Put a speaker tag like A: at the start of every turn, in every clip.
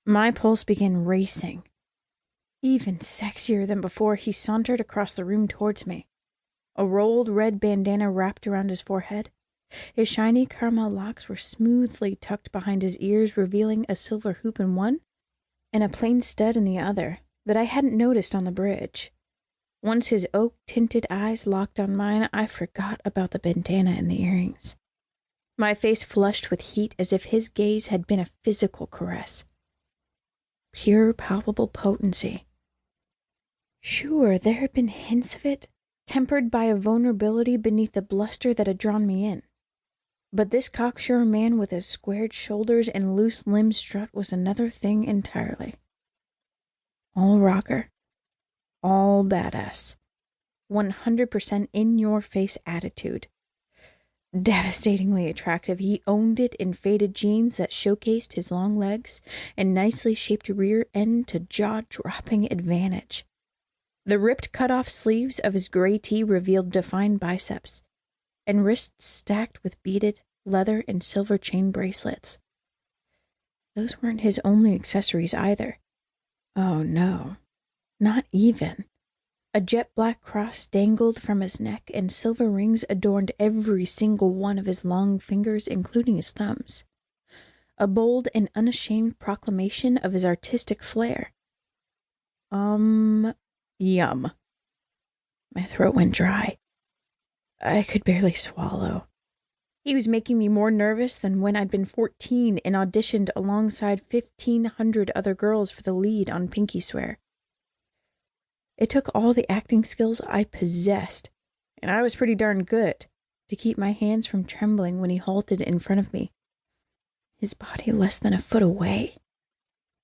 A: My pulse began racing. Even sexier than before, he sauntered across the room towards me, a rolled red bandana wrapped around his forehead. His shiny caramel locks were smoothly tucked behind his ears, revealing a silver hoop in one and a plain stud in the other that I hadn't noticed on the bridge. Once his oak-tinted eyes locked on mine, I forgot about the bandana and the earrings. My face flushed with heat as if his gaze had been a physical caress. Pure, palpable potency. Sure, there had been hints of it, tempered by a vulnerability beneath the bluster that had drawn me in. But this cocksure man with his squared shoulders and loose limb strut was another thing entirely. All rocker. All badass. 100% in-your-face attitude. Devastatingly attractive, he owned it in faded jeans that showcased his long legs and nicely shaped rear end to jaw-dropping advantage. The ripped cut-off sleeves of his gray tee revealed defined biceps, and wrists stacked with beaded leather and silver chain bracelets. Those weren't his only accessories either. Oh no, not even. A jet black cross dangled from his neck, and silver rings adorned every single one of his long fingers, including his thumbs. A bold and unashamed proclamation of his artistic flair. Yum. My throat went dry. I could barely swallow. He was making me more nervous than when I'd been 14 and auditioned alongside 1,500 other girls for the lead on Pinky Swear. It took all the acting skills I possessed, and I was pretty darn good, to keep my hands from trembling when he halted in front of me, his body less than a foot away,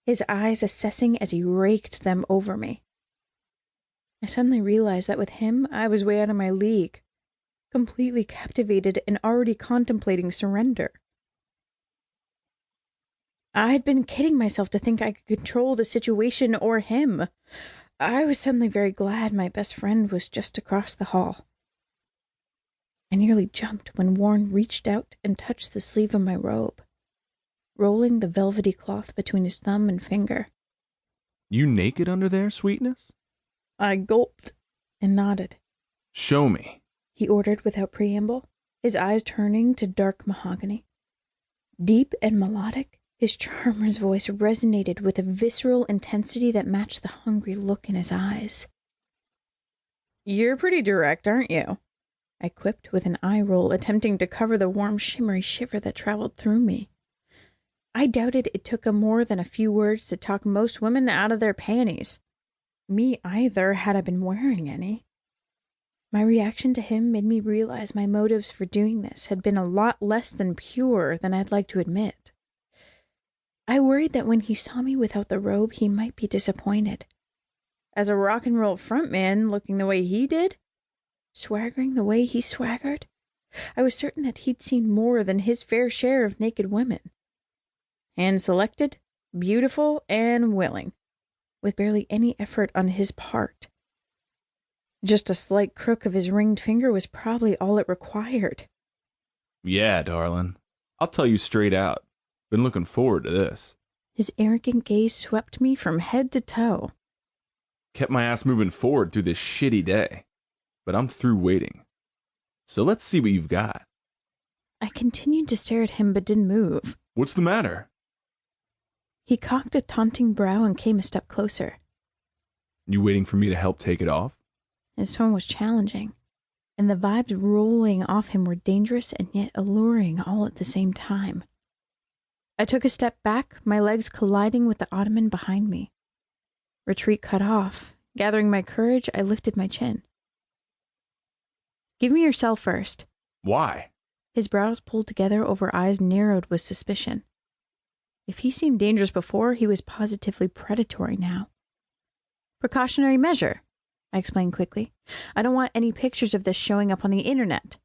A: his eyes assessing as he raked them over me. I suddenly realized that with him, I was way out of my league, completely captivated and already contemplating surrender. I'd been kidding myself to think I could control the situation or him. I was suddenly very glad my best friend was just across the hall. I nearly jumped when Warren reached out and touched the sleeve of my robe, rolling the velvety cloth between his thumb and finger.
B: You naked under there, sweetness?
A: I gulped and nodded.
B: Show me,
A: he ordered without preamble, his eyes turning to dark mahogany. Deep and melodic, his charmer's voice resonated with a visceral intensity that matched the hungry look in his eyes. You're pretty direct, aren't you? I quipped with an eye roll, attempting to cover the warm, shimmery shiver that traveled through me. I doubted it took more than a few words to talk most women out of their panties. Me either, had I been wearing any. My reaction to him made me realize my motives for doing this had been a lot less than pure than I'd like to admit. I worried that when he saw me without the robe, he might be disappointed. As a rock and roll frontman, looking the way he did, swaggering the way he swaggered, I was certain that he'd seen more than his fair share of naked women. Hand-selected, beautiful, and willing, with barely any effort on his part. Just a slight crook of his ringed finger was probably all it required.
B: Yeah, darling. I'll tell you straight out. Been looking forward to this.
A: His arrogant gaze swept me from head to toe.
B: Kept my ass moving forward through this shitty day. But I'm through waiting. So let's see what you've got.
A: I continued to stare at him but didn't move.
B: What's the matter?
A: He cocked a taunting brow and came a step closer.
B: You waiting for me to help take it off?
A: His tone was challenging, and the vibes rolling off him were dangerous and yet alluring all at the same time. I took a step back, my legs colliding with the ottoman behind me. Retreat cut off. Gathering my courage, I lifted my chin. Give me your cell first.
B: Why?
A: His brows pulled together over eyes narrowed with suspicion. If he seemed dangerous before, he was positively predatory now. Precautionary measure, I explained quickly. I don't want any pictures of this showing up on the internet.